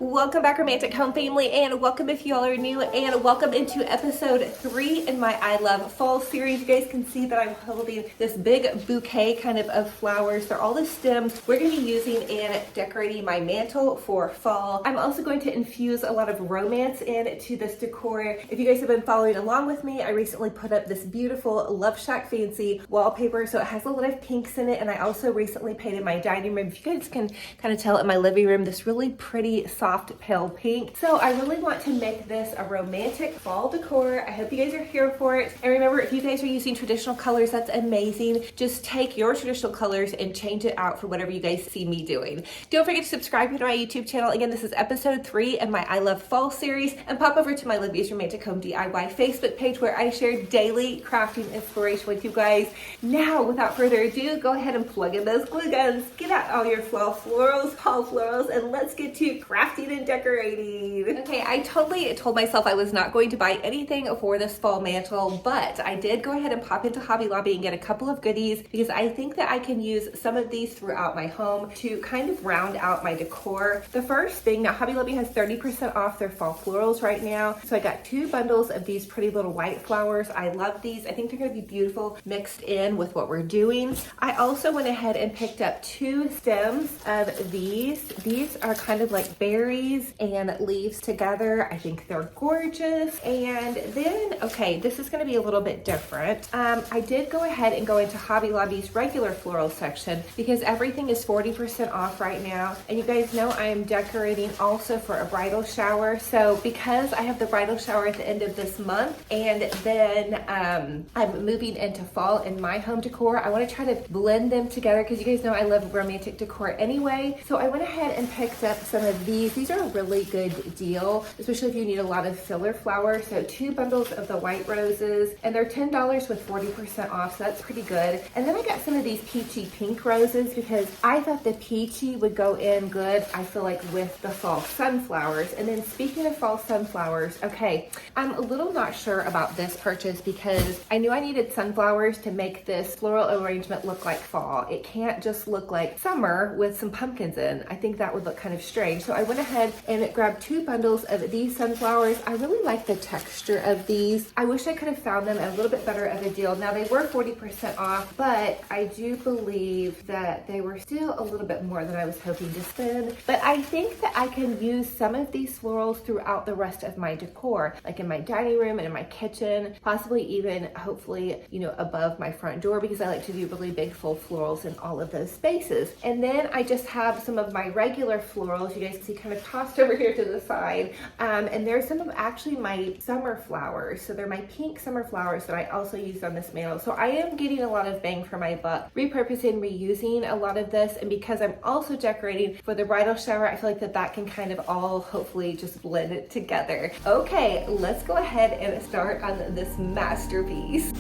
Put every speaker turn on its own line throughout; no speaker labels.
Welcome back, romantic home family, and welcome if y'all are new, and welcome into episode 3 in my I Love Fall series. You guys can see that I'm holding this big bouquet of flowers. They're all the stems we're going to be using in decorating my mantle for fall. I'm also going to infuse a lot of romance into this decor. If you guys have been following along with me, I recently put up this beautiful Love Shack Fancy wallpaper, so it has a lot of pinks in it, and I also recently painted my dining room. If you guys can kind of tell in my living room, this really pretty soft pale pink. So I really want to make this a romantic fall decor. I hope you guys are here for it. And remember, if you guys are using traditional colors, that's amazing. Just take your traditional colors and change it out for whatever you guys see me doing. Don't forget to subscribe to my YouTube channel. Again, this is episode 3 in my I Love Fall series, and pop over to my Olivia's Romantic Home DIY Facebook page where I share daily crafting inspiration with you guys. Now, without further ado, go ahead and plug in those glue guns. Get out all your fall florals, and let's get to crafting and decorating. Okay, I totally told myself I was not going to buy anything for this fall mantle, but I did go ahead and pop into Hobby Lobby and get a couple of goodies because I think that I can use some of these throughout my home to kind of round out my decor. The first thing, now Hobby Lobby has 30% off their fall florals right now, so I got 2 bundles of these pretty little white flowers. I love these. I think they're going to be beautiful mixed in with what we're doing. I also went ahead and picked up 2 stems of these. These are kind of like berries and leaves together. I think they're gorgeous. And then, okay, this is going to be a little bit different. I did go ahead and go into Hobby Lobby's regular floral section because everything is 40% off right now. And you guys know I am decorating also for a bridal shower. So because I have the bridal shower at the end of this month, and then I'm moving into fall in my home decor, I want to try to blend them together because you guys know I love romantic decor anyway. So I went ahead and picked up some of these. These are a really good deal, especially if you need a lot of filler flowers. So 2 bundles of the white roses, and they're $10 with 40% off, so that's pretty good. And then I got some of these peachy pink roses because I thought the peachy would go in good, I feel like, with the fall sunflowers. And then speaking of fall sunflowers, okay, I'm a little not sure about this purchase because I knew I needed sunflowers to make this floral arrangement look like fall. It can't just look like summer with some pumpkins in. I think that would look kind of strange. So I went ahead and grabbed 2 bundles of these sunflowers. I really like the texture of these. I wish I could have found them at a little bit better of a deal. Now they were 40% off, but I do believe that they were still a little bit more than I was hoping to spend. But I think that I can use some of these florals throughout the rest of my decor, like in my dining room and in my kitchen, possibly even hopefully, above my front door, because I like to do really big full florals in all of those spaces. And then I just have some of my regular florals, you guys can see kind of tossed over here to the side. And there's some of actually my summer flowers. So they're my pink summer flowers that I also used on this mantle. So I am getting a lot of bang for my buck, repurposing, reusing a lot of this. And because I'm also decorating for the bridal shower, I feel like that can kind of all hopefully just blend it together. Okay, let's go ahead and start on this masterpiece.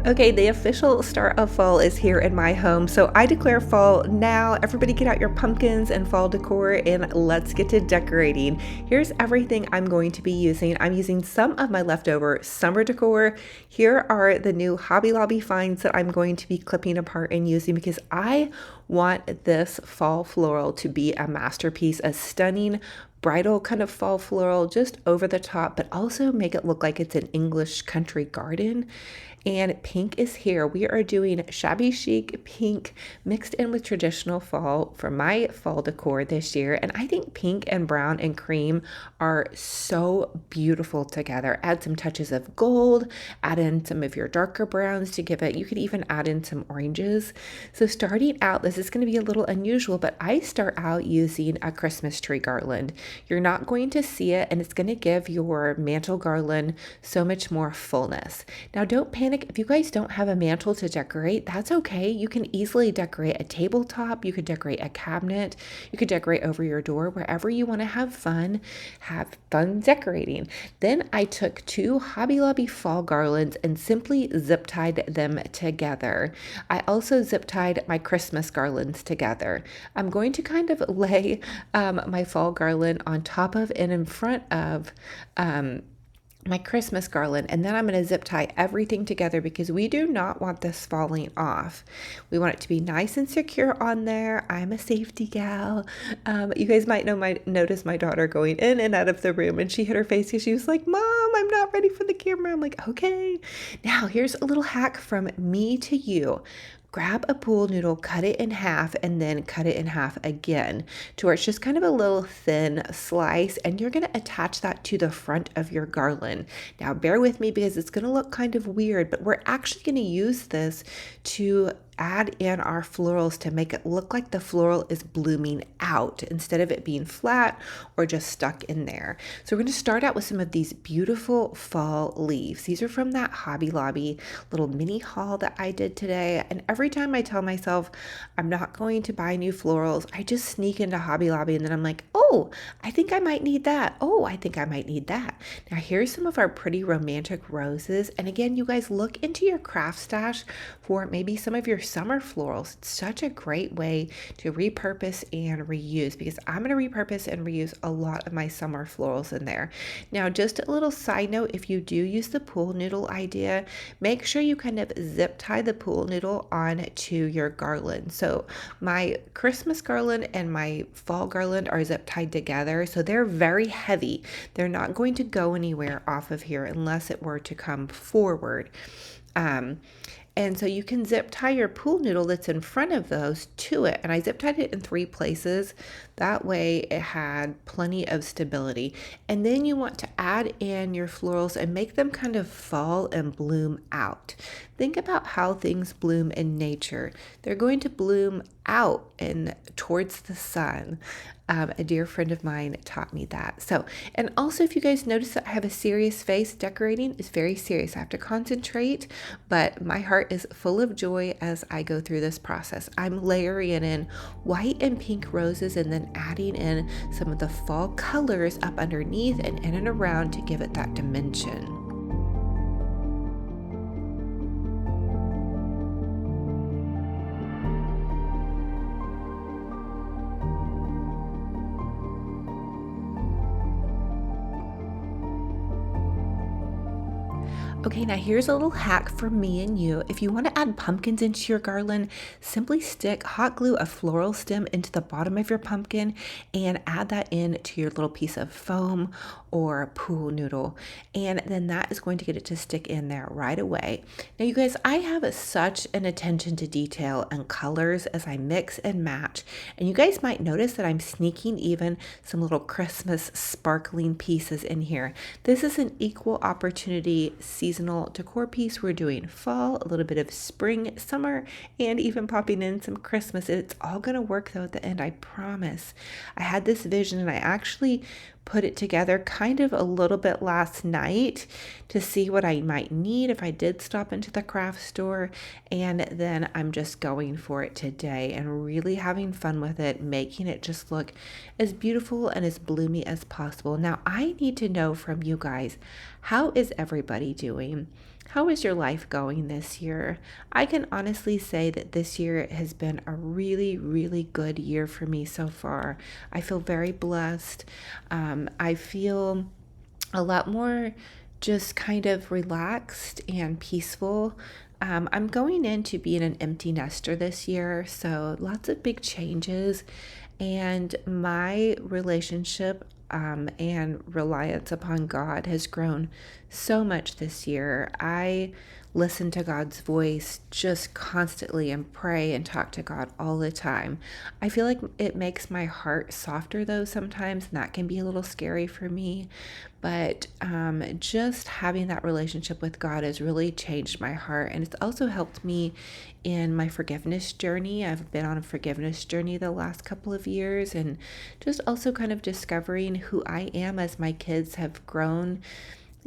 Okay, the official start of fall is here in my home, so I declare fall now. Everybody get out your pumpkins and fall decor, and let's get to decorating. Here's everything I'm going to be using. I'm using some of my leftover summer decor. Here are the new Hobby Lobby finds that I'm going to be clipping apart and using because I want this fall floral to be a masterpiece, a stunning bridal kind of fall floral, just over the top, but also make it look like it's an English country garden. And pink is here. We are doing Shabby Chic pink mixed in with traditional fall for my fall decor this year. And I think pink and brown and cream are so beautiful together. Add some touches of gold, add in some of your darker browns to give it, you could even add in some oranges. So starting out, this is going to be a little unusual, but I start out using a Christmas tree garland. You're not going to see it, and it's going to give your mantle garland so much more fullness. Now don't panic if you guys don't have a mantle to decorate. That's okay. You can easily decorate a tabletop. You could decorate a cabinet. You could decorate over your door, wherever you want to have fun decorating. Then I took 2 Hobby Lobby fall garlands and simply zip tied them together. I also zip tied my Christmas garlands together. I'm going to kind of lay my fall garland on top of and in front of my Christmas garland, and then I'm going to zip tie everything together because we do not want this falling off. We want it to be nice and secure on there. I'm a safety gal. You guys might notice my daughter going in and out of the room, and she hit her face because she was like, "Mom, I'm not ready for the camera." I'm like, "Okay." Now here's a little hack from me to you. Grab a pool noodle, cut it in half, and then cut it in half again to where it's just kind of a little thin slice, and you're going to attach that to the front of your garland. Now, bear with me because it's going to look kind of weird, but we're actually going to use this to add in our florals to make it look like the floral is blooming out instead of it being flat or just stuck in there. So we're going to start out with some of these beautiful fall leaves. These are from that Hobby Lobby little mini haul that I did today. And every time I tell myself I'm not going to buy new florals, I just sneak into Hobby Lobby and then I'm like, oh, I think I might need that. Oh, I think I might need that. Now here's some of our pretty romantic roses. And again, you guys look into your craft stash for maybe some of your summer florals. It's such a great way to repurpose and reuse because I'm going to repurpose and reuse a lot of my summer florals in there. Now, just a little side note, if you do use the pool noodle idea, make sure you kind of zip tie the pool noodle onto your garland. So my Christmas garland and my fall garland are zip tied together, so they're very heavy. They're not going to go anywhere off of here unless it were to come forward. And so you can zip tie your pool noodle that's in front of those to it. And I zip tied it in 3 places. That way it had plenty of stability. And then you want to add in your florals and make them kind of fall and bloom out. Think about how things bloom in nature. They're going to bloom out and towards the sun. A dear friend of mine taught me that. So, and also if you guys notice that I have a serious face, decorating is very serious. I have to concentrate, but my heart is full of joy as I go through this process. I'm layering in white and pink roses and then adding in some of the fall colors up underneath and in and around to give it that dimension. Okay, now here's a little hack for me and you. If you want to add pumpkins into your garland, simply hot glue a floral stem into the bottom of your pumpkin and add that in to your little piece of foam or pool noodle. And then that is going to get it to stick in there right away. Now, you guys, I have such an attention to detail and colors as I mix and match. And you guys might notice that I'm sneaking even some little Christmas sparkling pieces in here. This is an equal opportunity seasonal decor piece. We're doing fall, a little bit of spring, summer, and even popping in some Christmas. It's all going to work though at the end, I promise. I had this vision and I actually put it together kind of a little bit last night to see what I might need if I did stop into the craft store. And then I'm just going for it today and really having fun with it, making it just look as beautiful and as bloomy as possible. Now, I need to know from you guys, how is everybody doing? How is your life going this year? I can honestly say that this year has been a really, really good year for me so far. I feel very blessed. I feel a lot more just kind of relaxed and peaceful. I'm going into being an empty nester this year, so lots of big changes. And my relationship and reliance upon God has grown so much this year. I listen to God's voice just constantly and pray and talk to God all the time. I feel like it makes my heart softer though sometimes, and that can be a little scary for me. But just having that relationship with God has really changed my heart. And it's also helped me in my forgiveness journey. I've been on a forgiveness journey the last couple of years, and just also kind of discovering who I am as my kids have grown,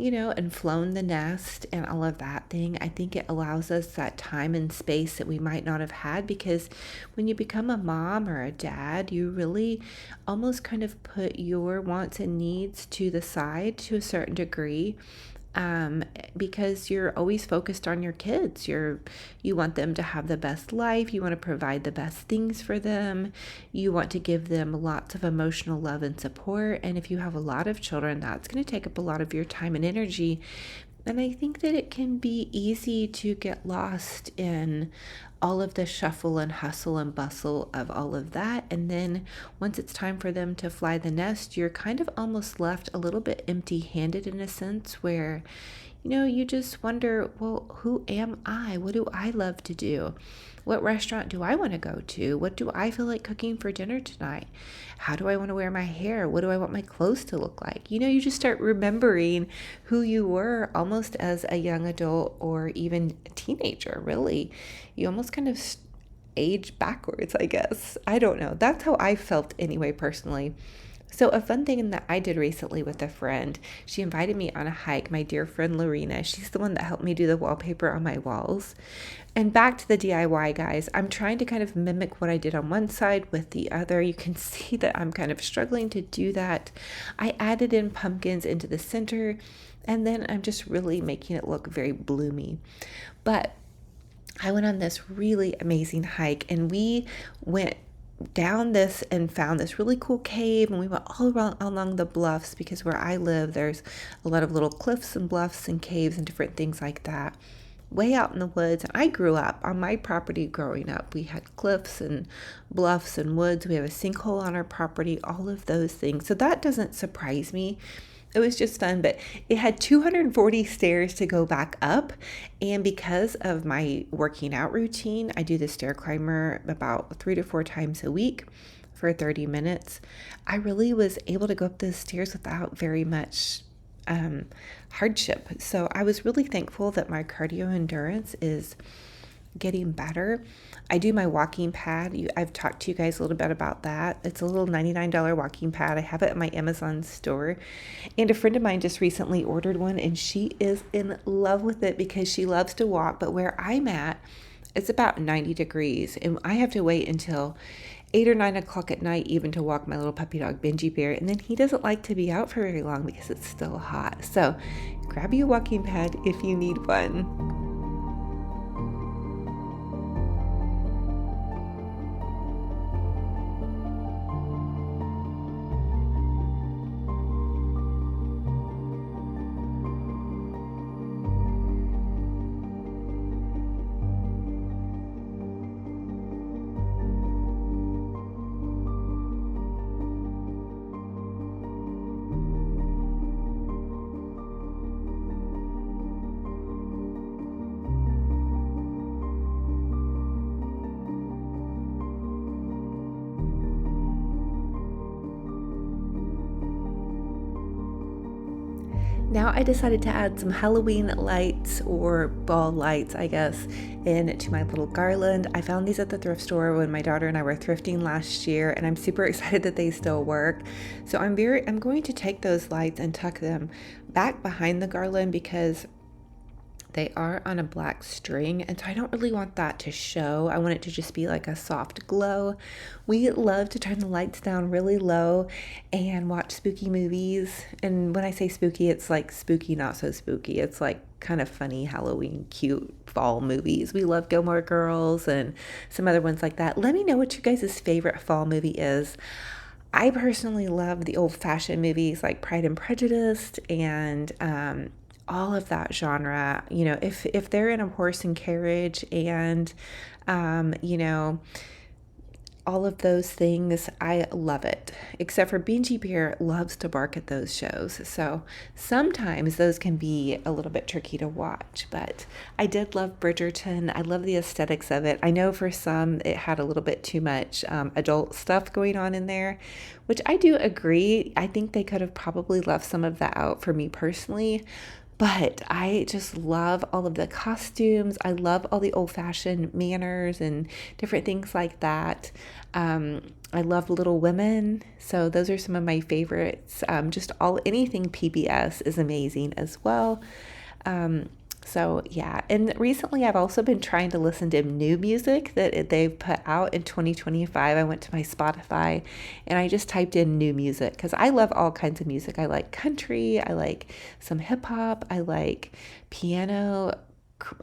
and flown the nest and all of that thing. I think it allows us that time and space that we might not have had, because when you become a mom or a dad, you really almost kind of put your wants and needs to the side to a certain degree.
because you're always focused on your kids. You want them to have the best life. You want to provide the best things for them. You want to give them lots of emotional love and support. And if you have a lot of children, that's going to take up a lot of your time and energy. And I think that it can be easy to get lost in all of the shuffle and hustle and bustle of all of that. And then once it's time for them to fly the nest, you're kind of almost left a little bit empty handed in a sense where, you just wonder, well, who am I? What do I love to do? What restaurant do I want to go to? What do I feel like cooking for dinner tonight? How do I want to wear my hair? What do I want my clothes to look like? You just start remembering who you were almost as a young adult or even a teenager, really. You almost kind of age backwards, I guess. I don't know. That's how I felt anyway, personally. So a fun thing that I did recently with a friend, she invited me on a hike, my dear friend Lorena. She's the one that helped me do the wallpaper on my walls. And back to the DIY, guys, I'm trying to kind of mimic what I did on one side with the other. You can see that I'm kind of struggling to do that. I added in pumpkins into the center, and then I'm just really making it look very bloomy. But I went on this really amazing hike, and we went down this and found this really cool cave, and we went all around along the bluffs, because where I live there's a lot of little cliffs and bluffs and caves and different things like that way out in the woods. And I grew up on my property. Growing up, we had cliffs and bluffs and woods. We have a sinkhole on our property, all of those things, so that doesn't surprise me. It was just fun, but it had 240 stairs to go back up. And because of my working out routine, I do the stair climber about 3 to 4 times a week for 30 minutes. I really was able to go up those stairs without very much hardship. So I was really thankful that my cardio endurance is getting better. I do my walking pad. I've talked to you guys a little bit about that. It's a little $99 walking pad. I have it at my Amazon store. And a friend of mine just recently ordered one, and she is in love with it because she loves to walk. But where I'm at, it's about 90 degrees, and I have to wait until 8 or 9 o'clock at night even to walk my little puppy dog, Benji Bear. And then he doesn't like to be out for very long because it's still hot. So grab you a walking pad if you need one. Now I decided to add some Halloween lights, or ball lights, I guess, into my little garland. I found these at the thrift store when my daughter and I were thrifting last year, and I'm super excited that they still work. So I'm going to take those lights and tuck them back behind the garland because they are on a black string, and so I don't really want that to show. I want it to just be like a soft glow. We love to turn the lights down really low and watch spooky movies. And when I say spooky, it's like spooky, not so spooky. It's like kind of funny Halloween, cute fall movies. We love Gilmore Girls and some other ones like that. Let me know what you guys' favorite fall movie is. I personally love the old-fashioned movies like Pride and Prejudice and all of that genre. If they're in a horse and carriage and all of those things, I love it. Except for Benji Bear loves to bark at those shows, so sometimes those can be a little bit tricky to watch. But I did love Bridgerton. I love the aesthetics of it. I know for some it had a little bit too much adult stuff going on in there, which I do agree. I think they could have probably left some of that out for me personally. But I just love all of the costumes. I love all the old-fashioned manners and different things like that. I love Little Women. So those are some of my favorites. Anything PBS is amazing as well. So yeah, and recently I've also been trying to listen to new music that they've put out in 2025. I went to my Spotify and I just typed in new music because I love all kinds of music. I like country, I like some hip hop, I like piano,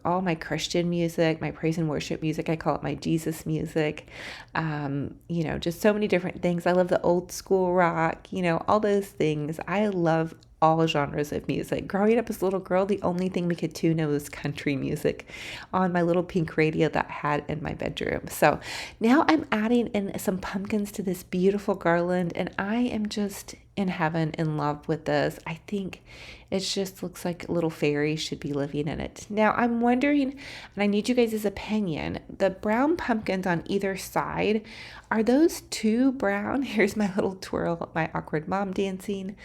all my Christian music, my praise and worship music. I call it my Jesus music. Just so many different things. I love the old school rock, all those things. I love all genres of music. Growing up as a little girl, the only thing we could tune was country music on my little pink radio that I had in my bedroom. So now I'm adding in some pumpkins to this beautiful garland, and I am just in heaven, in love with this. I think it just looks like little fairies should be living in it. Now I'm wondering, and I need you guys' opinion, the brown pumpkins on either side, are those too brown? Here's my little twirl, my awkward mom dancing.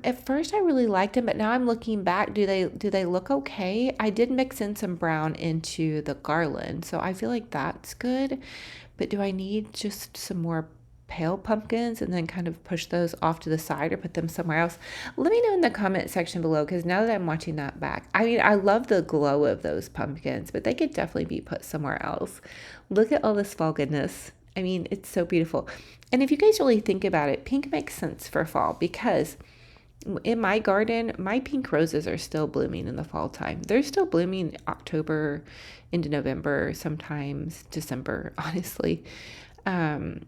At first I really liked them, but now I'm looking back. Do they look okay? I did mix in some brown into the garland, so I feel like that's good. But do I need just some more pale pumpkins and then kind of push those off to the side or put them somewhere else? Let me know in the comment section below, because now that I'm watching that back, I mean, I love the glow of those pumpkins, but they could definitely be put somewhere else. Look at all this fall goodness. I mean, it's so beautiful. And if you guys really think about it, pink makes sense for fall because in my garden, my pink roses are still blooming in the fall time. They're still blooming October into November, sometimes December, honestly. And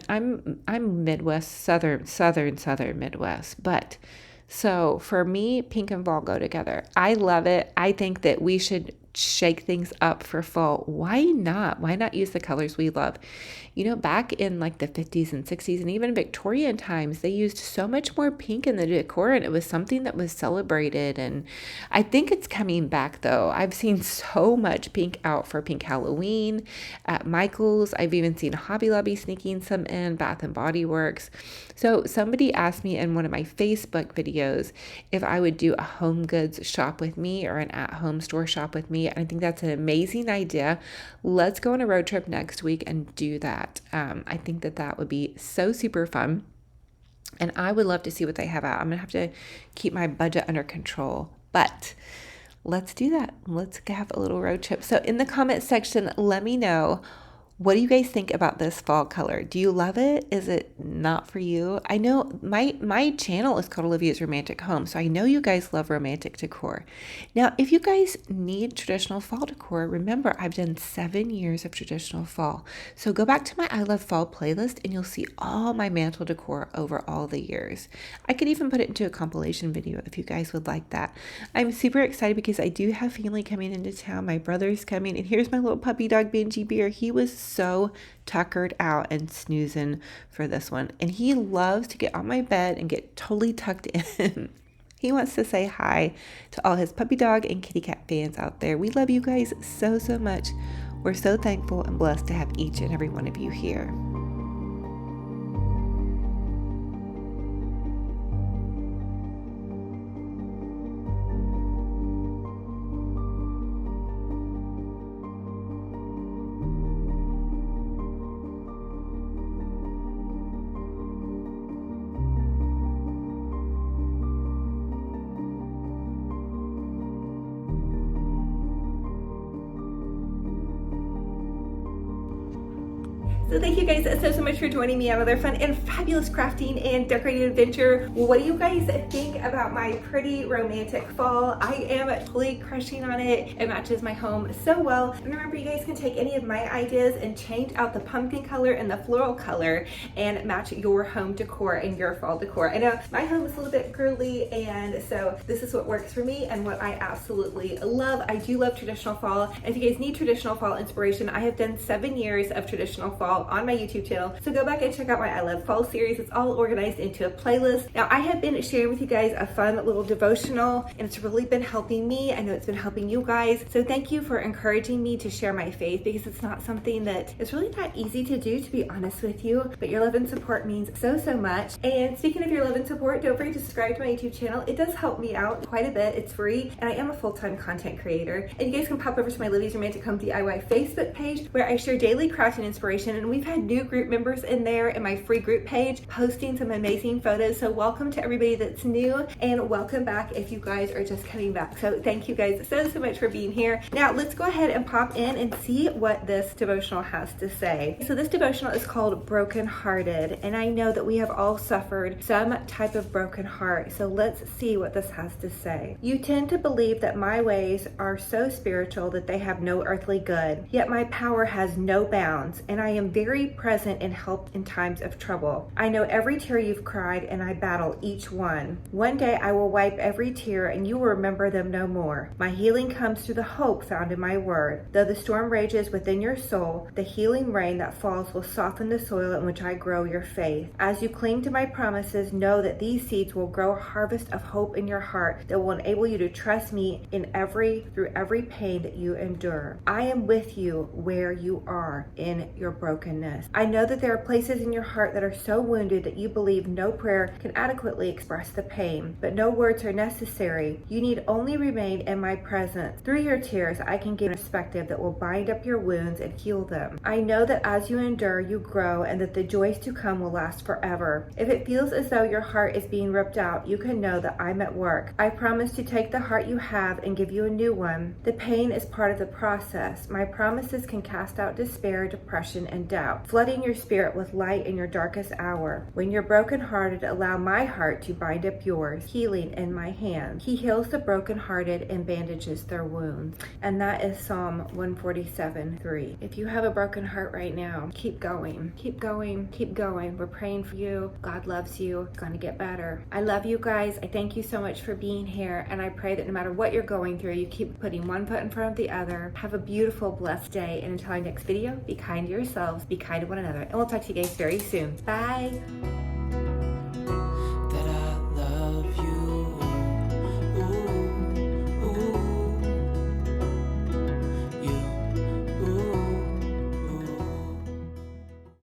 I'm Midwest, southern Midwest, but so for me, pink and fall go together. I love it. I think that we should shake things up for fall. Why not? Why not use the colors we love? Back in like the 50s and 60s and even Victorian times, they used so much more pink in the decor, and it was something that was celebrated. And I think it's coming back though. I've seen so much pink out for pink Halloween at Michael's. I've even seen Hobby Lobby sneaking some in, Bath and Body Works. So somebody asked me in one of my Facebook videos if I would do a home goods shop with me or an at-home store shop with me. And I think that's an amazing idea. Let's go on a road trip next week and do that. I think that would be so super fun. And I would love to see what they have out. I'm going to have to keep my budget under control. But let's do that. Let's have a little road trip. So in the comment section, let me know, what do you guys think about this fall color? Do you love it? Is it not for you? I know my channel is called Olivia's Romantic Home, so I know you guys love romantic decor. Now, if you guys need traditional fall decor, remember I've done 7 years of traditional fall. So go back to my I Love Fall playlist and you'll see all my mantle decor over all the years. I could even put it into a compilation video if you guys would like that. I'm super excited because I do have family coming into town. My brother's coming, and here's my little puppy dog, Benji Bear. He was so tuckered out and snoozing for this one, and he loves to get on my bed and get totally tucked in. He wants to say hi to all his puppy dog and kitty cat fans out there. We love you guys so much. We're so thankful and blessed to have each and every one of you here.
So thank you guys so much for joining me on another fun and fabulous crafting and decorating adventure. What do you guys think about my pretty romantic fall? I am totally crushing on it. It matches my home so well. And remember, you guys can take any of my ideas and change out the pumpkin color and the floral color and match your home decor and your fall decor. I know my home is a little bit girly, and so this is what works for me and what I absolutely love. I do love traditional fall. And if you guys need traditional fall inspiration, I have done 7 years of traditional fall on my YouTube channel. So go back and check out my I Love Fall series. It's all organized into a playlist. Now, I have been sharing with you guys a fun little devotional, and it's really been helping me. I know it's been helping you guys. So thank you for encouraging me to share my faith, because it's not something that is really that easy to do, to be honest with you. But your love and support means so much. And speaking of your love and support, don't forget to subscribe to my YouTube channel. It does help me out quite a bit. It's free, and I am a full-time content creator. And you guys can pop over to my Olivia's Romantic Home DIY Facebook page, where I share daily crafting inspiration, and we've had new group members in there in my free group page posting some amazing photos. So welcome to everybody that's new, and welcome back if you guys are just coming back. So thank you guys so much for being here. Now let's go ahead and pop in and see what this devotional has to say. So this devotional is called Broken Hearted, and I know that we have all suffered some type of broken heart. So let's see what this has to say. You tend to believe that my ways are so spiritual that they have no earthly good, yet my power has no bounds, and I am very present and help in times of trouble. I know every tear you've cried, and I battle each one. One day I will wipe every tear, and you will remember them no more. My healing comes through the hope found in my word. Though the storm rages within your soul, the healing rain that falls will soften the soil in which I grow your faith. As you cling to my promises, know that these seeds will grow a harvest of hope in your heart that will enable you to trust me through every pain that you endure. I am with you where you are in your brokenness. I know that there are places in your heart that are so wounded that you believe no prayer can adequately express the pain, but no words are necessary. You need only remain in my presence. Through your tears, I can gain perspective that will bind up your wounds and heal them. I know that as you endure, you grow, and that the joys to come will last forever. If it feels as though your heart is being ripped out, you can know that I'm at work. I promise to take the heart you have and give you a new one. The pain is part of the process. My promises can cast out despair, depression, and doubt, flooding your spirit with light in your darkest hour. When you're brokenhearted, allow my heart to bind up yours, healing in my hand. He heals the brokenhearted and bandages their wounds. And that is Psalm 147:3. If you have a broken heart right now, keep going. Keep going. Keep going. We're praying for you. God loves you. It's going to get better. I love you guys. I thank you so much for being here, and I pray that no matter what you're going through, you keep putting one foot in front of the other. Have a beautiful, blessed day, and until our next video, be kind to yourselves, be kind to one another, and we'll talk to you guys very soon. Bye.